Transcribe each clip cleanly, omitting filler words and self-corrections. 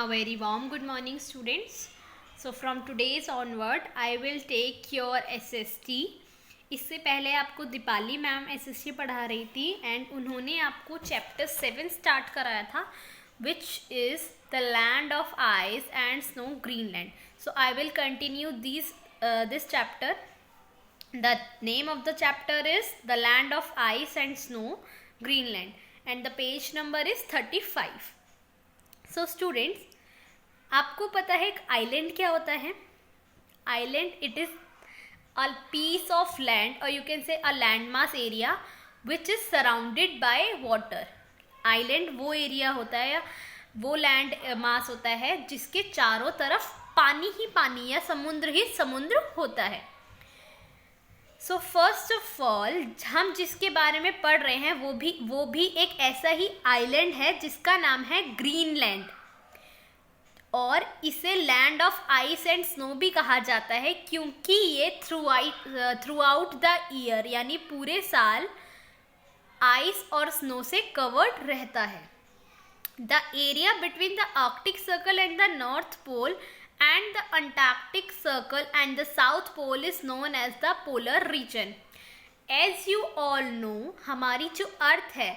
A very warm good morning, students. So from today's onward I will take your SST. इससे पहले आपको Deepali ma'am SST पढ़ा रही थी एंड उन्होंने आपको चैप्टर 7 स्टार्ट कराया था which is the land of ice and snow, Greenland. So I will continue this chapter. The name of the chapter is the land of ice and snow, Greenland, and the page number is 35. So students, आपको पता है एक island क्या होता है? Island it is a piece of land or you can say a landmass area which is surrounded by water. Island वो area होता है या वो लैंड मास होता है जिसके चारों तरफ पानी ही पानी या समुद्र ही समुद्र होता है. सो फर्स्ट ऑफ ऑल हम जिसके बारे में पढ़ रहे हैं वो भी एक ऐसा ही आइलैंड है जिसका नाम है ग्रीनलैंड, और इसे land of ice and snow भी कहा जाता है क्योंकि ये थ्रू आउट द ईयर यानी पूरे साल आइस और स्नो से कवर्ड रहता है. The area between the Arctic Circle and the North Pole and the Antarctic Circle and the South Pole is known as the polar region. As you all know, हमारी जो अर्थ है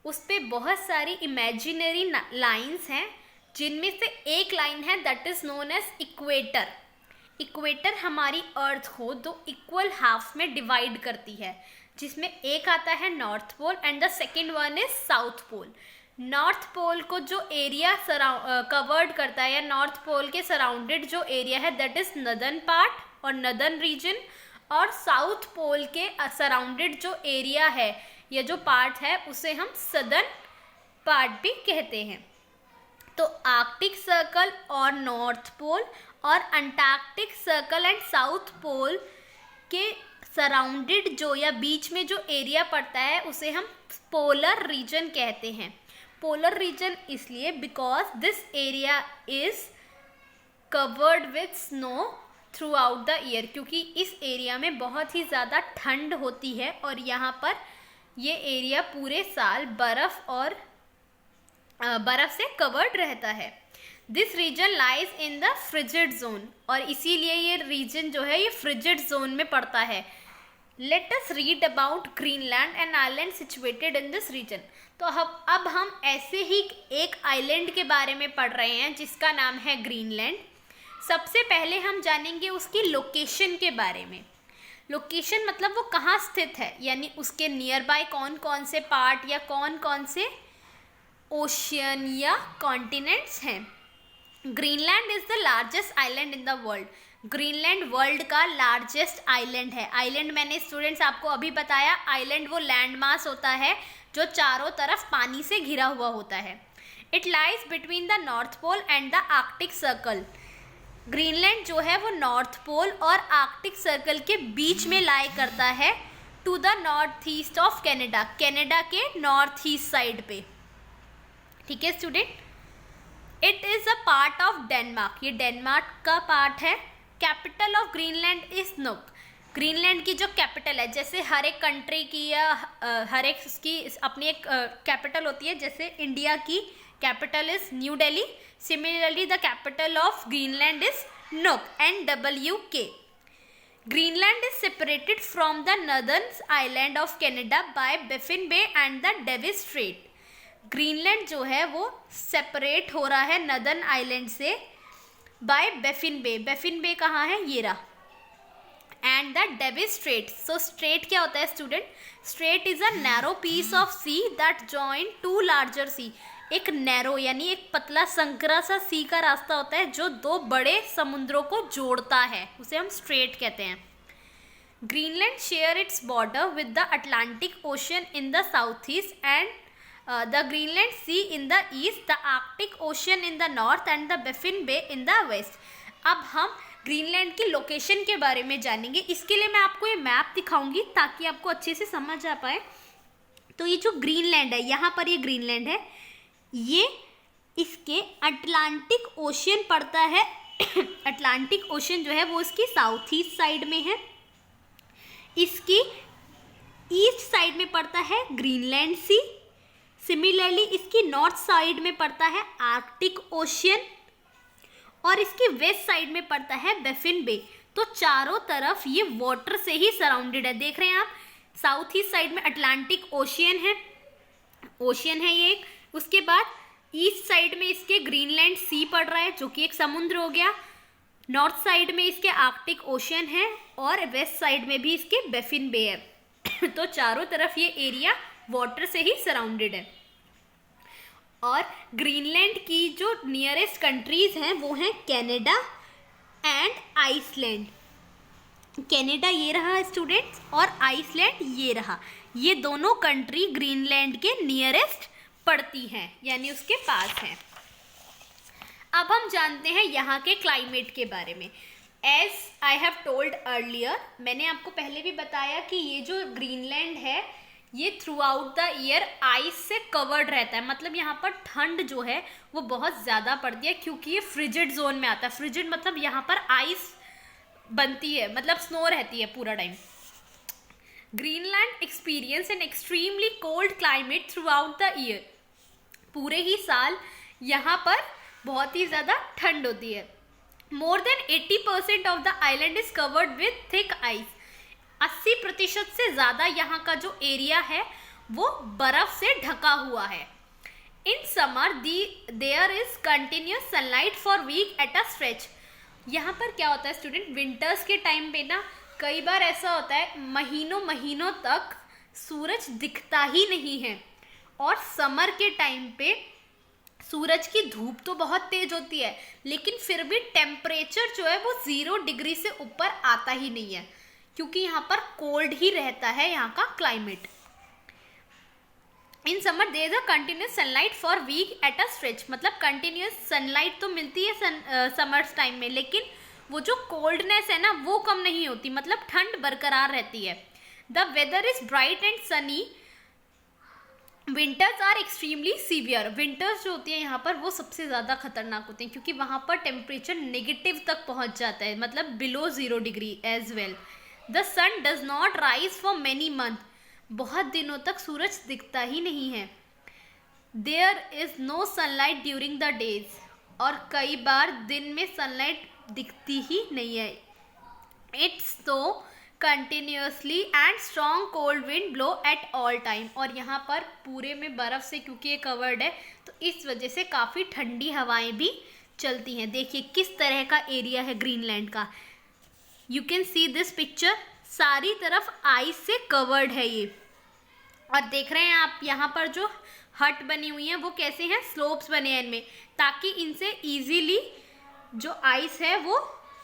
उस पे बहुत सारी इमेजिनरी लाइंस हैं जिनमें से एक लाइन है that is known as equator. Equator हमारी अर्थ को दो इक्वल हाफ में डिवाइड करती है जिसमें एक आता है North Pole and the second one is South Pole. North Pole को जो एरिया कवर्ड करता है या नॉर्थ पोल के सराउंडेड जो एरिया है दैट इज नदर्न पार्ट और नदर्न रीजन, और साउथ पोल के सराउंडेड जो एरिया है या जो पार्ट है उसे हम सदर्न पार्ट भी कहते हैं. तो आर्कटिक सर्कल और नॉर्थ पोल और Antarctic Circle and South Pole के सराउंडेड जो या बीच में जो एरिया पड़ता है उसे हम पोलर रीजन कहते हैं. पोलर रीजन इसलिए because this area is covered with snow through out the year, क्योंकि इस एरिया में बहुत ही ज़्यादा ठंड होती है और यहाँ पर ये एरिया पूरे साल बर्फ़ से कवर्ड रहता है. This reason lies in the frigid zone, और इसीलिए ये रीजन जो है ये फ्रिजिड जोन में पड़ता है. Let us read about Greenland, an island situated in this region. तो अब हम ऐसे ही एक आइलैंड के बारे में पढ़ रहे हैं जिसका नाम है ग्रीनलैंड. सबसे पहले हम जानेंगे उसकी लोकेशन के बारे में. लोकेशन मतलब वो कहाँ स्थित है, यानी उसके नियर बाय कौन कौन से पार्ट या कौन कौन से ओशियन या कॉन्टिनेंट्स हैं. Greenland is the largest island in the world. Greenland world का लार्जेस्ट आइलैंड है. आइलैंड मैंने स्टूडेंट्स आपको अभी बताया, आइलैंड वो लैंड मास होता है जो चारों तरफ पानी से घिरा हुआ होता है. It lies between the North Pole and the Arctic Circle. Greenland जो है वो नॉर्थ पोल और आर्कटिक सर्कल के बीच में लाई करता है to the north east of Canada. Canada के नॉर्थ ईस्ट साइड पे. ठीक है student. It is a part of Denmark. ये डेनमार्क का पार्ट है. Capital of Greenland is Nuuk. Greenland की जो कैपिटल है, जैसे हर एक कंट्री की या हर एक की अपनी एक कैपिटल होती है, जैसे इंडिया की capital is New Delhi, similarly the capital of Greenland is Nuuk NWK. Greenland is separated from the northern island of Canada by Baffin Bay and the Davis Strait. Greenland जो है वो सेपरेट हो रहा है नदर्न आइलैंड से by Baffin Bay. Baffin Bay कहाँ है? ये रहा. And the Davis Strait. So strait क्या होता है student? Strait is a narrow piece of sea that join to larger सी. एक नैरो यानी एक पतला संकरा सा सी का रास्ता होता है जो दो बड़े समुद्रों को जोड़ता है, उसे हम स्ट्रेट कहते हैं. Greenland share its border with the Atlantic ocean in the south east and the Greenland Sea in the east, the Arctic Ocean in the north and the Baffin Bay in the west. अब हम Greenland की location के बारे में जानेंगे. इसके लिए मैं आपको ये मैप दिखाऊंगी ताकि आपको अच्छे से समझ आ पाए. तो ये जो ग्रीनलैंड है, यहाँ पर ये ग्रीनलैंड है, ये इसके अटलांटिक ओशियन पड़ता है. अटलांटिक ओशियन जो है वो इसकी साउथ ईस्ट साइड में है. इसकी ईस्ट साइड में पड़ता है ग्रीनलैंड सी. सिमिलरली इसकी नॉर्थ साइड में पड़ता है आर्कटिक ओशियन और इसकी वेस्ट साइड में पड़ता है बैफिन बे। तो चारों तरफ ये वाटर से ही सराउंडेड है। देख रहे हैं आप, साउथ ईस्ट साइड में अटलांटिक ओशियन है ये एक। उसके बाद ईस्ट साइड में इसके ग्रीनलैंड सी पड़ रहा है जो कि एक समुद्र हो गया। नॉर्थ साइड में इसके आर्कटिक ओशियन है और वेस्ट साइड में भी इसके बैफिन बे है। तो चारों तरफ ये एरिया वाटर से ही सराउंडेड है। और ग्रीनलैंड की जो नियरेस्ट कंट्रीज हैं वो हैं कनाडा एंड आइसलैंड। कनाडा ये रहा स्टूडेंट्स और आइसलैंड ये रहा। ये दोनों कंट्री ग्रीनलैंड के नियरेस्ट पड़ती हैं, यानी उसके पास हैं। अब हम जानते हैं यहाँ के क्लाइमेट के बारे में। As I have told earlier, मैंने आपको पहले भी बताया कि ये जो ग्रीनलैंड है ये through out the year ice से कवर्ड रहता है। मतलब यहाँ पर ठंड जो है वो बहुत ज़्यादा पड़ती है क्योंकि ये फ्रिजिड जोन में आता है। फ्रिजिड मतलब यहाँ पर आइस बनती है, मतलब स्नो रहती है पूरा time. Greenland experience an extremely cold climate through out the year. पूरे ही साल यहाँ पर बहुत ही ज़्यादा ठंड होती है। More than 80% of the island is covered with thick ice. 80% से ज़्यादा यहाँ का जो एरिया है वो बर्फ से ढका हुआ है। In summer there is continuous sunlight for week at a stretch. यहाँ पर क्या होता है स्टूडेंट, विंटर्स के टाइम पे ना कई बार ऐसा होता है महीनों महीनों तक सूरज दिखता ही नहीं है। और समर के टाइम पे सूरज की धूप तो बहुत तेज होती है लेकिन फिर भी टेम्परेचर जो है वो 0 डिग्री से ऊपर आता ही नहीं है क्योंकि यहाँ पर कोल्ड ही रहता है यहाँ का climate. In summer there is a continuous sunlight for week at a stretch. मतलब कंटिन्यूस सनलाइट तो मिलती है समर्स टाइम में, लेकिन वो जो कोल्डनेस है ना वो कम नहीं होती, मतलब ठंड बरकरार रहती है। The weather is bright and sunny. Winters are extremely severe. Winters जो होती है यहाँ पर वो सबसे ज़्यादा खतरनाक होते हैं क्योंकि वहाँ पर टेम्परेचर नेगेटिव तक पहुँच जाता है, मतलब below 0 degree as well. The sun does not rise for many month. बहुत दिनों तक सूरज दिखता ही नहीं है। There is no sunlight during the days. और कई बार दिन में सनलाइट दिखती ही नहीं है। इट्स तो continuously and strong cold wind blow at all time. और यहाँ पर पूरे में बर्फ़ से क्योंकि ये कवर्ड है तो इस वजह से काफ़ी ठंडी हवाएं भी चलती हैं। देखिए किस तरह का एरिया है ग्रीनलैंड का। You can see this picture, सारी तरफ आइस से कवर्ड है ये। और देख रहे हैं आप यहाँ पर जो हट बनी हुई हैं वो कैसे हैं, स्लोप्स बने हैं इनमें, ताकि इनसे ईजीली जो आइस है वो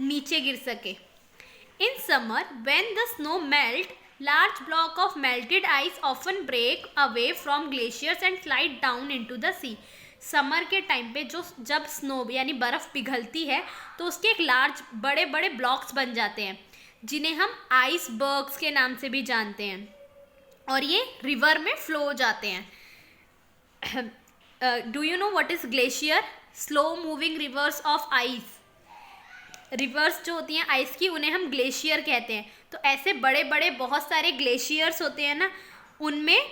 नीचे गिर सके। In summer, when the snow melt, large block of melted ice often break away from glaciers and slide down into the sea. Summer के टाइम पे जब स्नो यानी बर्फ़ पिघलती है तो उसके एक लार्ज बड़े बड़े ब्लॉक्स बन जाते हैं जिन्हें हम आइसबर्ग्स के नाम से भी जानते हैं और ये रिवर में फ्लो हो जाते हैं। Do you know what is glacier? Slow moving reverse of ice. Reverse जो होती हैं आइस की उन्हें हम ग्लेशियर कहते हैं। तो ऐसे बड़े बड़े बहुत सारे ग्लेशियर्स होते हैं ना, उनमें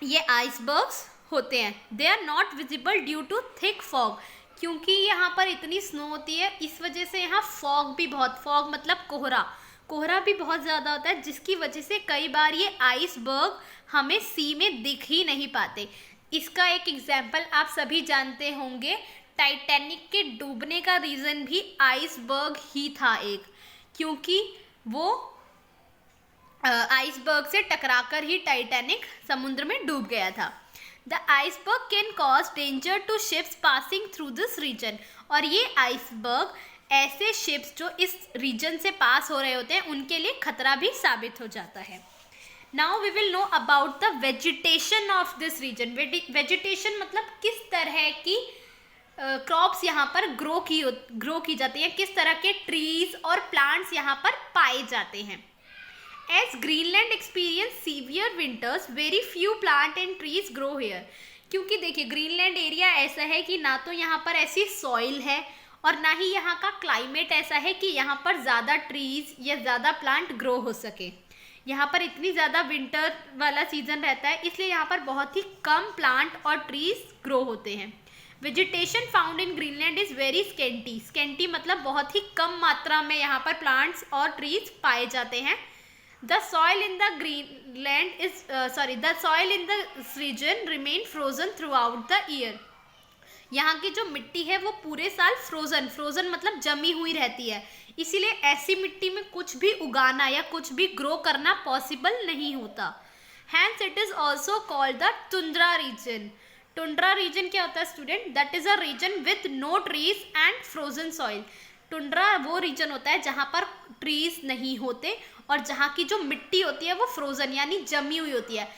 ये आइसबर्ग्स होते हैं। They are not visible due to thick fog. क्योंकि यहाँ पर इतनी स्नो होती है इस वजह से यहाँ फॉग भी बहुत, फॉग मतलब कोहरा भी बहुत ज़्यादा होता है जिसकी वजह से कई बार ये आइसबर्ग हमें सी में दिख ही नहीं पाते। इसका एक एग्जाम्पल आप सभी जानते होंगे, टाइटैनिक के डूबने का रीज़न भी आइसबर्ग ही था एक, क्योंकि वो आइसबर्ग से टकराकर ही टाइटैनिक समुद्र में डूब गया था। The iceberg can cause danger to ships passing through this region. और ये आइसबर्ग ऐसे शिप्स जो इस रीजन से पास हो रहे होते हैं उनके लिए खतरा भी साबित हो जाता है। Now we will know about the vegetation of this region. Vegetation मतलब किस तरह की क्रॉप्स यहाँ पर ग्रो की जाती हैं, किस तरह के ट्रीज और प्लांट्स यहाँ पर पाए जाते हैं। As Greenland experience severe winters very few plant and trees grow here. क्योंकि देखिए ग्रीनलैंड एरिया ऐसा है कि ना तो यहाँ पर ऐसी सॉइल है और ना ही यहाँ का क्लाइमेट ऐसा है कि यहाँ पर ज़्यादा ट्रीज या ज़्यादा प्लांट ग्रो हो सके। यहाँ पर इतनी ज़्यादा विंटर वाला सीजन रहता है इसलिए यहाँ पर बहुत ही कम प्लांट और ट्रीज ग्रो होते हैं। Vegetation found in Greenland is very scanty, scanty मतलब बहुत ही कम मात्रा में यहाँ पर प्लांट्स और ट्रीज पाए जाते हैं। The soil in the Greenland is the soil in this region remain frozen throughout the year, यहाँ की जो मिट्टी है वो पूरे साल फ्रोजन मतलब जमी हुई रहती है, इसीलिए ऐसी मिट्टी में कुछ भी उगाना या कुछ भी ग्रो करना पॉसिबल नहीं होता। Hence it is also called the tundra region. Tundra region क्या होता है student? That is a region with no trees and frozen soil. Tundra वो रीजन होता है जहाँ पर ट्रीज नहीं होते और जहाँ की जो मिट्टी होती है वो फ्रोजन यानी जमी हुई होती है।